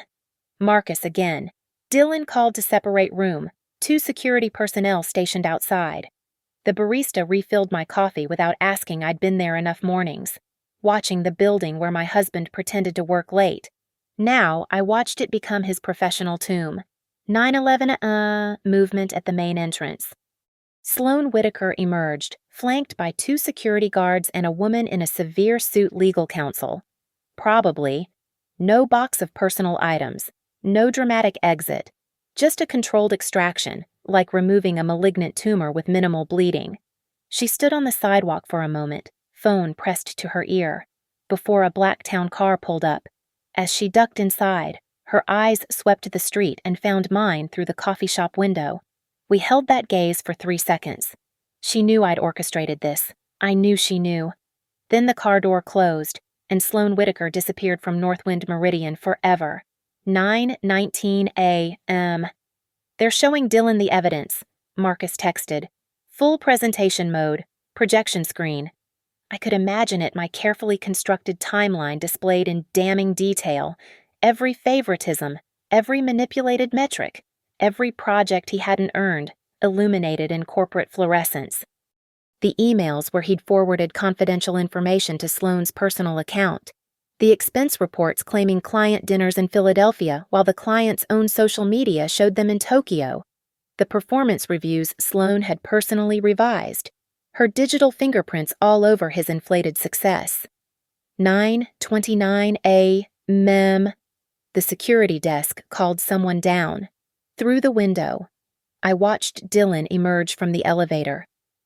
Marcus again. Dylan called to separate room. 2 security personnel stationed outside. The barista refilled my coffee without asking I'd been there enough mornings. Watching the building where my husband pretended to work late. Now I watched it become his professional tomb. 9:11 movement at the main entrance. Sloane Whitaker emerged, flanked by 2 security guards and a woman in a severe suit legal counsel. Probably. No box of personal items. No dramatic exit. Just a controlled extraction, like removing a malignant tumor with minimal bleeding. She stood on the sidewalk for a moment, phone pressed to her ear, before a black town car pulled up. As she ducked inside, her eyes swept the street and found mine through the coffee shop window. We held that gaze for 3 seconds. She knew I'd orchestrated this. I knew she knew. Then the car door closed, and Sloane Whitaker disappeared from Northwind Meridian forever. 9:19 a.m. They're showing Dylan the evidence, Marcus texted. Full presentation mode, projection screen. I could imagine it, my carefully constructed timeline displayed in damning detail, every favoritism, every manipulated metric, every project he hadn't earned, illuminated in corporate fluorescence. The emails where he'd forwarded confidential information to Sloane's personal account. The expense reports claiming client dinners in Philadelphia while the client's own social media showed them in Tokyo. The performance reviews Sloane had personally revised. Her digital fingerprints all over his inflated success. 9:29 a.m. The security desk called someone down. Through the window, I watched Dylan emerge from the elevator.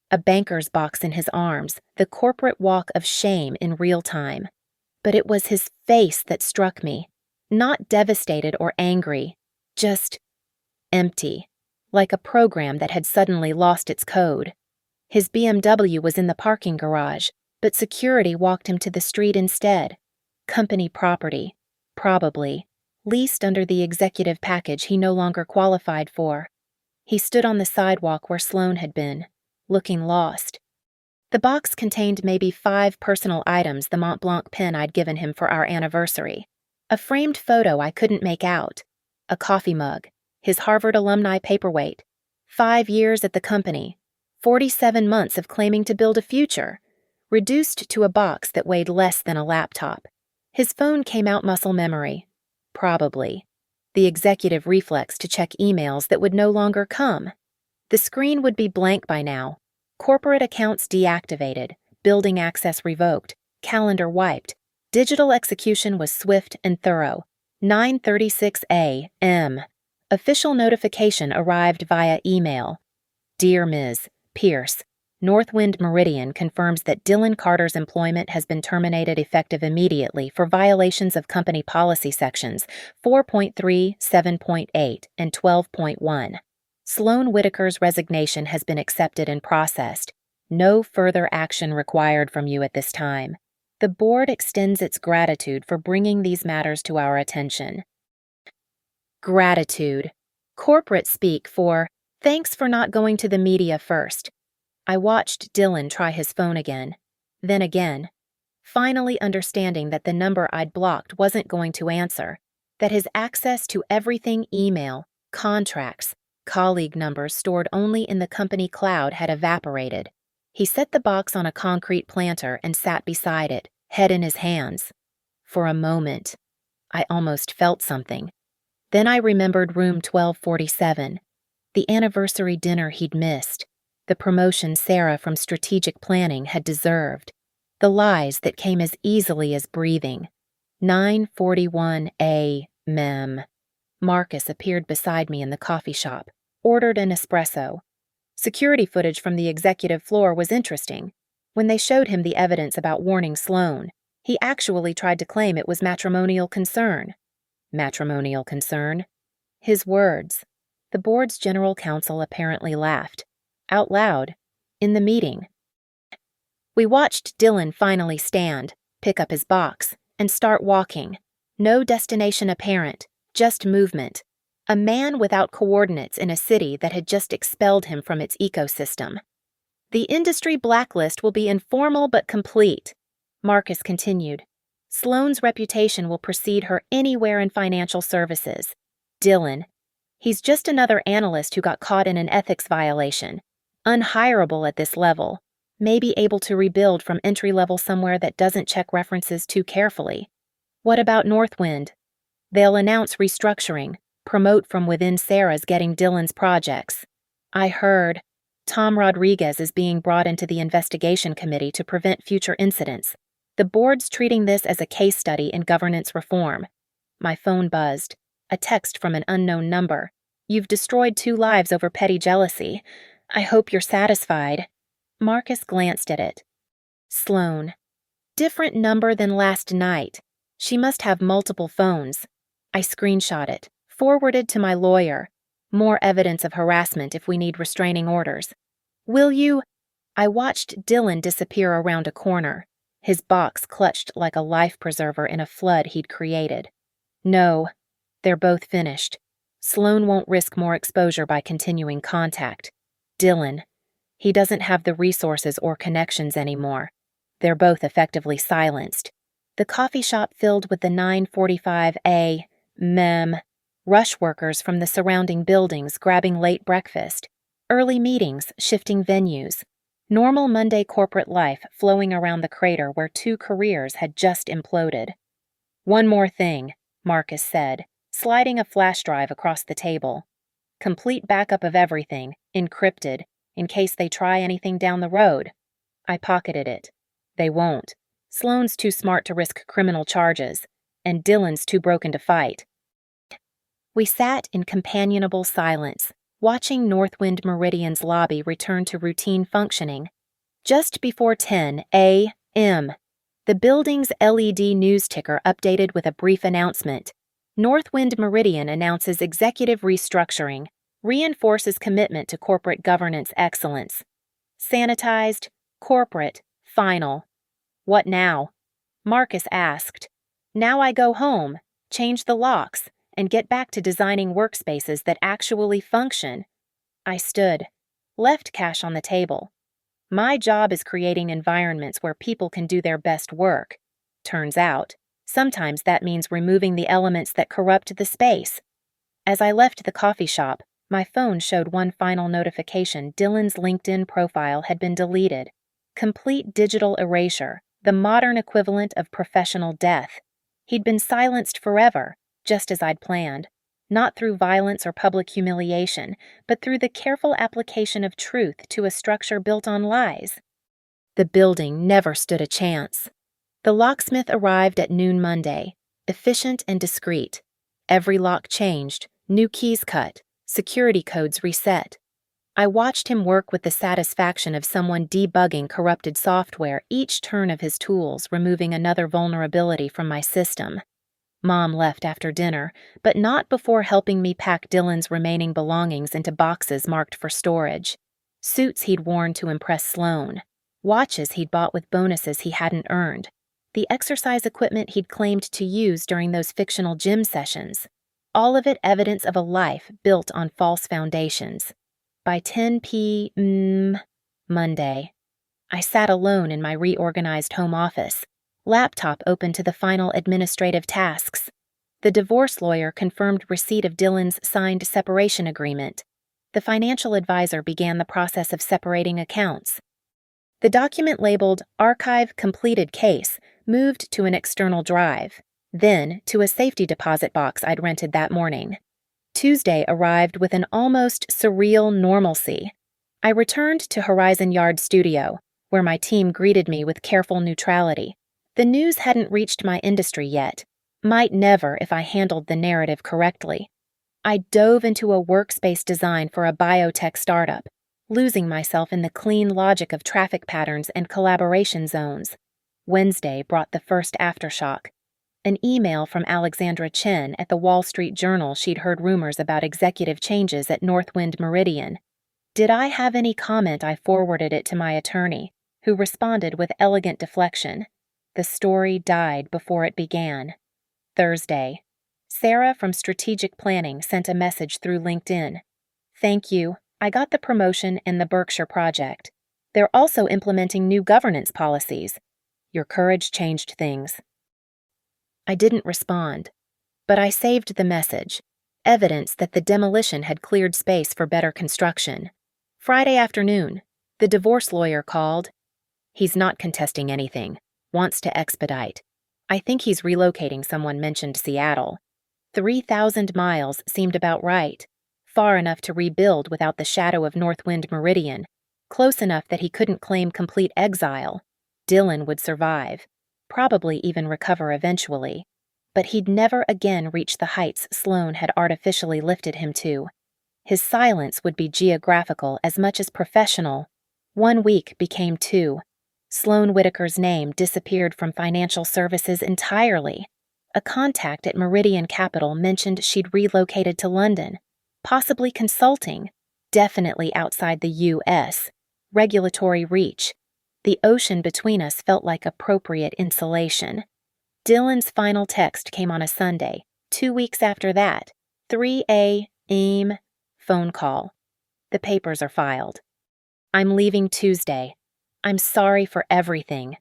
A banker's box in his arms, the corporate walk of shame in real time. But it was his face that struck me. Not devastated or angry, just empty, like a program that had suddenly lost its code. His BMW was in the parking garage, but security walked him to the street instead. Company property, probably, leased under the executive package he no longer qualified for. He stood on the sidewalk where Sloane had been, looking lost. The box contained maybe 5 personal items, the Mont Blanc pen I'd given him for our anniversary, a framed photo I couldn't make out, a coffee mug, his Harvard alumni paperweight, 5 years at the company, 47 months of claiming to build a future, reduced to a box that weighed less than a laptop. His phone came out muscle memory. Probably. The executive reflex to check emails that would no longer come. The screen would be blank by now. Corporate accounts deactivated, building access revoked, calendar wiped. Digital execution was swift and thorough. 9:36 a.m. Official notification arrived via email. Dear Ms. Pierce, Northwind Meridian confirms that Dylan Carter's employment has been terminated effective immediately for violations of company policy sections 4.3, 7.8, and 12.1. Sloane Whitaker's resignation has been accepted and processed. No further action required from you at this time. The board extends its gratitude for bringing these matters to our attention. Gratitude. Corporate speak for, thanks for not going to the media first. I watched Dylan try his phone again, then again, finally understanding that the number I'd blocked wasn't going to answer, that his access to everything email, contracts, colleague numbers stored only in the company cloud had evaporated. He set the box on a concrete planter and sat beside it, head in his hands. For a moment, I almost felt something. Then I remembered room 1247, the anniversary dinner he'd missed, the promotion Sarah from strategic planning had deserved, the lies that came as easily as breathing. 9:41 a.m. Marcus appeared beside me in the coffee shop, ordered an espresso. Security footage from the executive floor was interesting. When they showed him the evidence about warning Sloane, he actually tried to claim it was matrimonial concern. Matrimonial concern? His words. The board's general counsel apparently laughed. Out loud. In the meeting. We watched Dylan finally stand, pick up his box, and start walking. No destination apparent, just movement. A man without coordinates in a city that had just expelled him from its ecosystem. The industry blacklist will be informal but complete, Marcus continued. Sloane's reputation will precede her anywhere in financial services. Dylan. He's just another analyst who got caught in an ethics violation. Unhireable at this level. Maybe able to rebuild from entry level somewhere that doesn't check references too carefully. What about Northwind? They'll announce restructuring, promote from within Sarah's getting Dylan's projects. I heard Tom Rodriguez is being brought into the investigation committee to prevent future incidents. The board's treating this as a case study in governance reform. My phone buzzed. A text from an unknown number. You've destroyed 2 lives over petty jealousy. I hope you're satisfied. Marcus glanced at it. Sloane. Different number than last night. She must have multiple phones. I screenshot it, forwarded to my lawyer. More evidence of harassment if we need restraining orders. Will you? I watched Dylan disappear around a corner, his box clutched like a life preserver in a flood he'd created. No, they're both finished. Sloane won't risk more exposure by continuing contact. Dylan. He doesn't have the resources or connections anymore. They're both effectively silenced. The coffee shop filled with the 9:45 a.m. rush workers from the surrounding buildings grabbing late breakfast, early meetings shifting venues. Normal Monday corporate life flowing around the crater where two careers had just imploded. "One more thing," Marcus said, sliding a flash drive across the table. "Complete backup of everything, encrypted, in case they try anything down the road." I pocketed it. "They won't. Sloane's too smart to risk criminal charges, and Dylan's too broken to fight." We sat in companionable silence, watching Northwind Meridian's lobby return to routine functioning. Just before 10 a.m., the building's LED news ticker updated with a brief announcement. Northwind Meridian announces executive restructuring, reinforces commitment to corporate governance excellence. Sanitized, corporate, final. "What now?" Marcus asked. "Now I go home, change the locks, and get back to designing workspaces that actually function." I stood, left cash on the table. My job is creating environments where people can do their best work. Turns out, sometimes that means removing the elements that corrupt the space. As I left the coffee shop, my phone showed one final notification: Dylan's LinkedIn profile had been deleted. Complete digital erasure, the modern equivalent of professional death. He'd been silenced forever, just as I'd planned, not through violence or public humiliation, but through the careful application of truth to a structure built on lies. The building never stood a chance. The locksmith arrived at noon Monday, efficient and discreet. Every lock changed, new keys cut, security codes reset. I watched him work with the satisfaction of someone debugging corrupted software, each turn of his tools removing another vulnerability from my system. Mom left after dinner, but not before helping me pack Dylan's remaining belongings into boxes marked for storage. Suits he'd worn to impress Sloane, watches he'd bought with bonuses he hadn't earned, the exercise equipment he'd claimed to use during those fictional gym sessions. All of it evidence of a life built on false foundations. By 10 p.m. Monday, I sat alone in my reorganized home office, laptop open to the final administrative tasks. The divorce lawyer confirmed receipt of Dylan's signed separation agreement. The financial advisor began the process of separating accounts. The document labeled "Archive Completed Case" moved to an external drive, then to a safety deposit box I'd rented that morning. Tuesday arrived with an almost surreal normalcy. I returned to Horizon Yard Studio, where my team greeted me with careful neutrality. The news hadn't reached my industry yet, might never if I handled the narrative correctly. I dove into a workspace design for a biotech startup, losing myself in the clean logic of traffic patterns and collaboration zones. Wednesday brought the first aftershock. An email from Alexandra Chen at the Wall Street Journal she'd heard rumors about executive changes at Northwind Meridian. Did I have any comment? I forwarded it to my attorney, who responded with elegant deflection. The story died before it began. Thursday. Sarah from Strategic Planning sent a message through LinkedIn. "Thank you. I got the promotion and the Berkshire project. They're also implementing new governance policies. Your courage changed things." I didn't respond, but I saved the message, evidence that the demolition had cleared space for better construction. Friday afternoon, the divorce lawyer called. "He's not contesting anything. Wants to expedite. I think he's relocating." Someone mentioned Seattle. 3,000 miles seemed about right, far enough to rebuild without the shadow of Northwind Meridian, close enough that he couldn't claim complete exile. Dylan would survive, probably even recover eventually, but he'd never again reach the heights Sloane had artificially lifted him to. His silence would be geographical as much as professional. 1 week became 2. Sloane Whitaker's name disappeared from financial services entirely. A contact at Meridian Capital mentioned she'd relocated to London, possibly consulting, definitely outside the U.S., regulatory reach. The ocean between us felt like appropriate insulation. Dylan's final text came on a Sunday. 2 weeks after that, 3 a.m. phone call. "The papers are filed. I'm leaving Tuesday. I'm sorry for everything."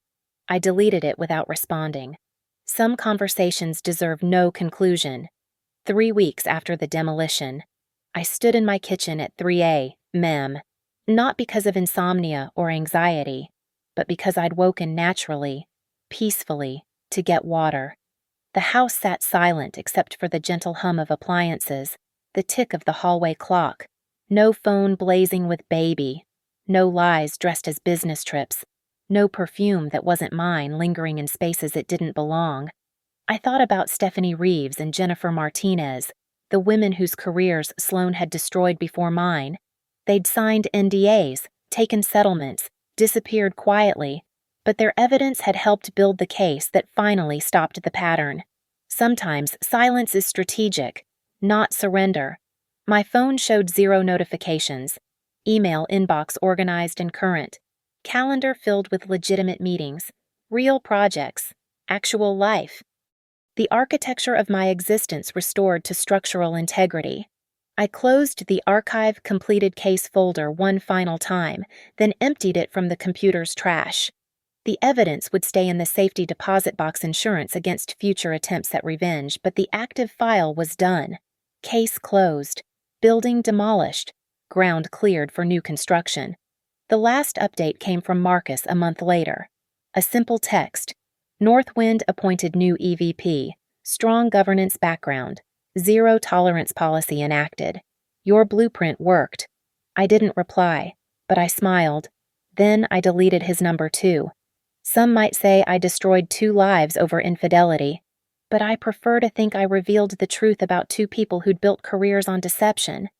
I deleted it without responding. Some conversations deserve no conclusion. 3 weeks after the demolition, I stood in my kitchen at 3 a.m., Not because of insomnia or anxiety, but because I'd woken naturally, peacefully, to get water. The house sat silent except for the gentle hum of appliances, the tick of the hallway clock, no phone blazing with baby, no lies dressed as business trips, no perfume that wasn't mine lingering in spaces it didn't belong. I thought about Stephanie Reeves and Jennifer Martinez, the women whose careers Sloan had destroyed before mine. They'd signed NDAs, taken settlements, disappeared quietly, but their evidence had helped build the case that finally stopped the pattern. Sometimes silence is strategic, not surrender. My phone showed 0 notifications, email inbox organized and current, calendar filled with legitimate meetings, real projects, actual life. The architecture of my existence restored to structural integrity. I closed the Archive Completed Case folder one final time, then emptied it from the computer's trash. The evidence would stay in the safety deposit box insurance against future attempts at revenge, but the active file was done. Case closed. Building demolished. Ground cleared for new construction. The last update came from Marcus a month later. A simple text. Northwind appointed new EVP. Strong governance background. 0 tolerance policy enacted. Your blueprint worked. I didn't reply, but I smiled. Then I deleted his number too. Some might say I destroyed 2 lives over infidelity, but I prefer to think I revealed the truth about 2 people who'd built careers on deception.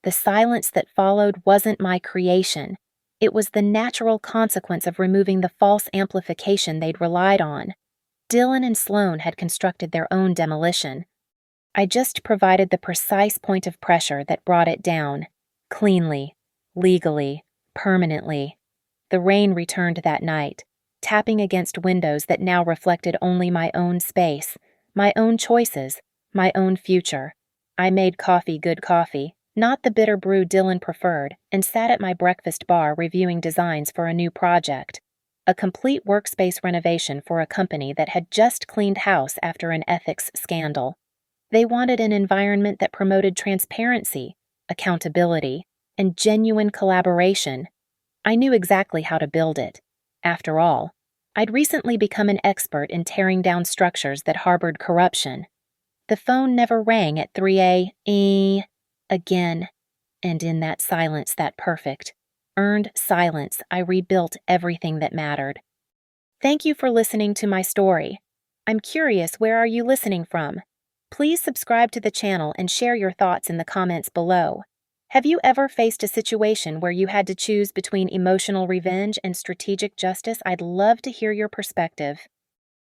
The silence that followed wasn't my creation. It was the natural consequence of removing the false amplification they'd relied on. Dylan and Sloan had constructed their own demolition. I just provided the precise point of pressure that brought it down, cleanly, legally, permanently. The rain returned that night, tapping against windows that now reflected only my own space, my own choices, my own future. I made coffee good coffee, not the bitter brew Dylan preferred, and sat at my breakfast bar reviewing designs for a new project. A complete workspace renovation for a company that had just cleaned house after an ethics scandal. They wanted an environment that promoted transparency, accountability, and genuine collaboration. I knew exactly how to build it. After all, I'd recently become an expert in tearing down structures that harbored corruption. The phone never rang at 3 a.m. again, and in that silence, that perfect, earned silence, I rebuilt everything that mattered. Thank you for listening to my story. I'm curious, where are you listening from? Please subscribe to the channel and share your thoughts in the comments below. Have you ever faced a situation where you had to choose between emotional revenge and strategic justice? I'd love to hear your perspective.